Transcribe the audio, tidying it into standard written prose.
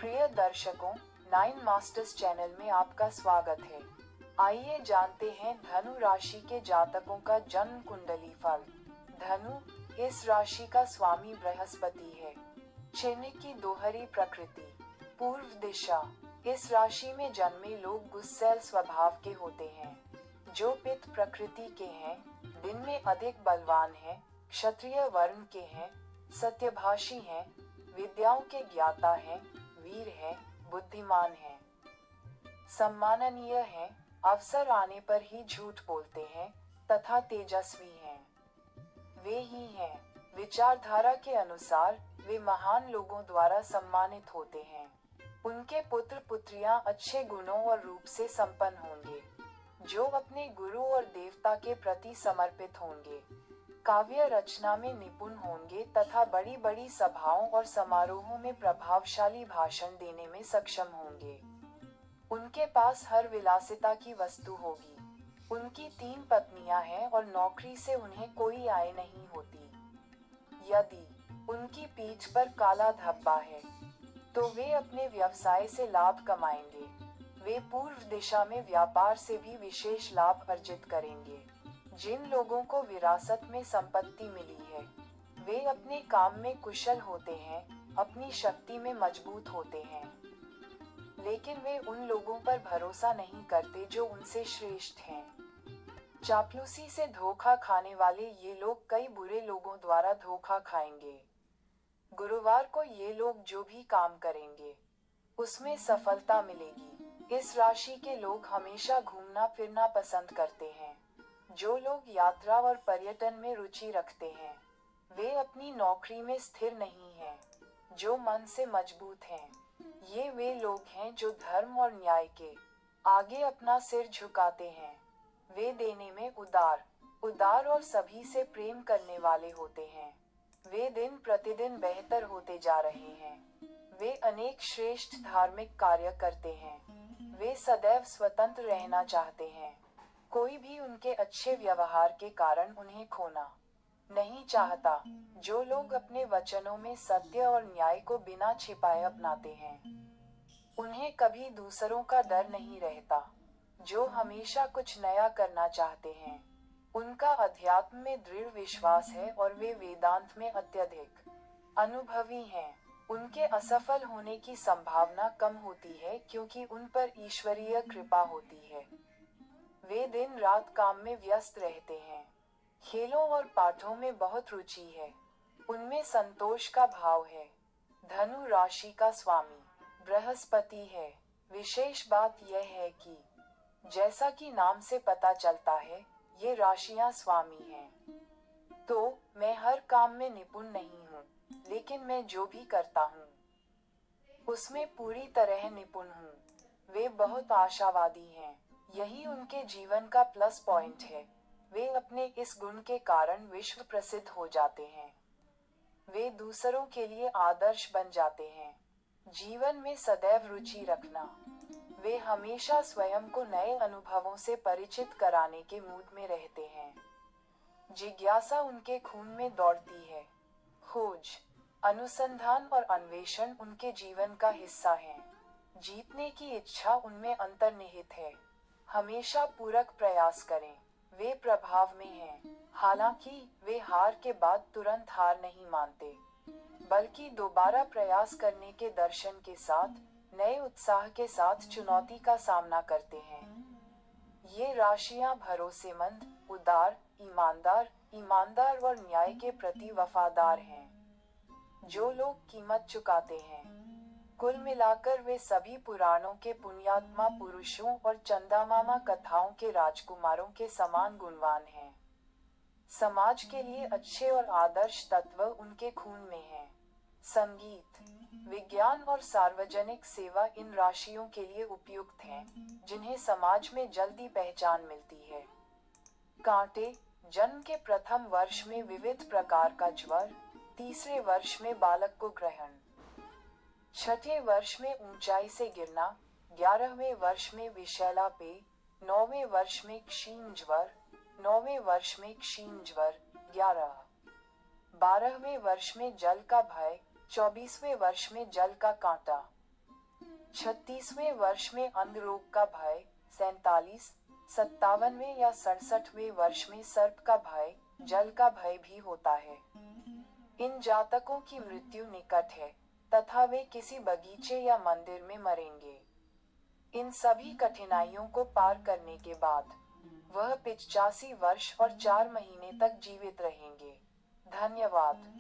प्रिय दर्शकों, nine masters channel में आपका स्वागत है। आइए जानते हैं धनु राशि के जातकों का जन्म कुंडली फल। धनु इस राशि का स्वामी बृहस्पति है। चिन्ह की दोहरी प्रकृति। पूर्व दिशा। इस राशि में जन्मे लोग गुस्सैल स्वभाव के होते हैं, जो पित्त प्रकृति के हैं, दिन में अधिक बलवान हैं, क्षत्रिय वर्ण के हैं, सत्यभाषी हैं, विद्याओं के ज्ञाता हैं, वीर हैं, बुद्धिमान हैं, सम्माननीय हैं, अवसर आने पर ही झूठ बोलते हैं तथा तेजस्वी हैं। वे ही हैं, विचारधारा के अनुसार वे महान लोगों द्वारा सम्मानित होते हैं। उनके पुत्र पुत्रियां अच्छे गुणों और रूप से संपन्न होंगे, जो अपने गुरु और देवता के प्रति समर्पित होंगे। काव्य रचना में निपुण होंगे तथा बड़ी बड़ी सभाओं और समारोहों में प्रभावशाली भाषण देने में सक्षम होंगे। उनके पास हर विलासिता की वस्तु होगी। उनकी 3 पत्नियां हैं और नौकरी से उन्हें कोई आय नहीं होती। यदि उनकी पीठ पर काला धब्बा है, तो वे अपने व्यवसाय से लाभ कमाएंगे। वे पूर्व दिशा में व्यापार से भी विशेष लाभ अर्जित करेंगे। जिन लोगों को विरासत में संपत्ति मिली है, वे अपने काम में कुशल होते हैं, अपनी शक्ति में मजबूत होते हैं, लेकिन वे उन लोगों पर भरोसा नहीं करते जो उनसे श्रेष्ठ हैं। चापलूसी से धोखा खाने वाले ये लोग कई बुरे लोगों द्वारा धोखा खाएंगे। गुरुवार को ये लोग जो भी काम करेंगे, उसमें सफलता मिलेगी। इस राशि के लोग हमेशा घूमना फिरना पसंद करते हैं। जो लोग यात्रा और पर्यटन में रुचि रखते हैं, वे अपनी नौकरी में स्थिर नहीं हैं। जो मन से मजबूत हैं, ये वे लोग हैं जो धर्म और न्याय के आगे अपना सिर झुकाते हैं। वे देने में उदार और सभी से प्रेम करने वाले होते हैं। वे दिन प्रतिदिन बेहतर होते जा रहे हैं। वे अनेक श्रेष्ठ धार्मिक कार्य करते हैं। वे सदैव स्वतंत्र रहना चाहते हैं। कोई भी उनके अच्छे व्यवहार के कारण उन्हें खोना नहीं चाहता। जो लोग अपने वचनों में सत्य और न्याय को बिना छिपाए अपनाते हैं, उन्हें कभी दूसरों का डर नहीं रहता। जो हमेशा कुछ नया करना चाहते हैं, उनका अध्यात्म में दृढ़ विश्वास है और वे वेदांत में अत्यधिक अनुभवी हैं। उनके असफल होने की संभावना कम होती है, क्योंकि उन पर ईश्वरीय कृपा होती है। वे दिन रात काम में व्यस्त रहते हैं। खेलों और पाठों में बहुत रुचि है। उनमें संतोष का भाव है। धनु राशि का स्वामी बृहस्पति है। विशेष बात यह है कि जैसा कि नाम से पता चलता है, ये राशियां स्वामी हैं। तो मैं हर काम में निपुण नहीं हूँ, लेकिन मैं जो भी करता हूँ, उसमें पूरी तरह निपुण हूँ। वे बहुत आशावादी हैं। यही उनके जीवन का प्लस पॉइंट है। वे अपने इस गुण के कारण विश्व प्रसिद्ध हो जाते हैं। वे दूसरों के लिए आदर्श बन जाते हैं। जीवन में सदैव रुचि रखना। वे हमेशा स्वयं को नए अनुभवों से परिचित कराने के मूड में रहते हैं। जिज्ञासा उनके खून में दौड़ती है। खोज, अनुसंधान और अन्वेषण उनके जीवन का हिस्सा है। जीतने की इच्छा उनमें अंतर्निहित है। हमेशा पूरक प्रयास करें। वे प्रभाव में हैं। हालांकि वे हार के बाद तुरंत हार नहीं मानते, बल्कि दोबारा प्रयास करने के दर्शन के साथ नए उत्साह के साथ चुनौती का सामना करते हैं। ये राशियां भरोसेमंद, उदार, ईमानदार और न्याय के प्रति वफादार हैं। जो लोग कीमत चुकाते हैं। कुल मिलाकर वे सभी पुराणों के पुण्यात्मा पुरुषों और चंदामामा कथाओं के राजकुमारों के समान गुणवान हैं। समाज के लिए अच्छे और आदर्श तत्व उनके खून में हैं। संगीत, विज्ञान और सार्वजनिक सेवा इन राशियों के लिए उपयुक्त हैं, जिन्हें समाज में जल्दी पहचान मिलती है। कांटे, जन्म के प्रथम वर्ष में विविध प्रकार का ज्वर, तीसरे वर्ष में बालक को ग्रहण, छठे वर्ष में ऊंचाई से गिरना, 11वें वर्ष में विषैला पेय, 9वें वर्ष में क्षीण ज्वर, 9वें वर्ष में क्षीण ज्वर, 12वें वर्ष में जल का भय, 24वें वर्ष में जल का कांटा, 36वें वर्ष में अंध रोग का भय, 47, 57वें या 67वें वर्ष में सर्प का भय, जल का भय भी होता है। इन जातकों की मृत्यु निकट है, तथा वे किसी बगीचे या मंदिर में मरेंगे। इन सभी कठिनाइयों को पार करने के बाद वह 85 वर्ष और 4 महीने तक जीवित रहेंगे। धन्यवाद।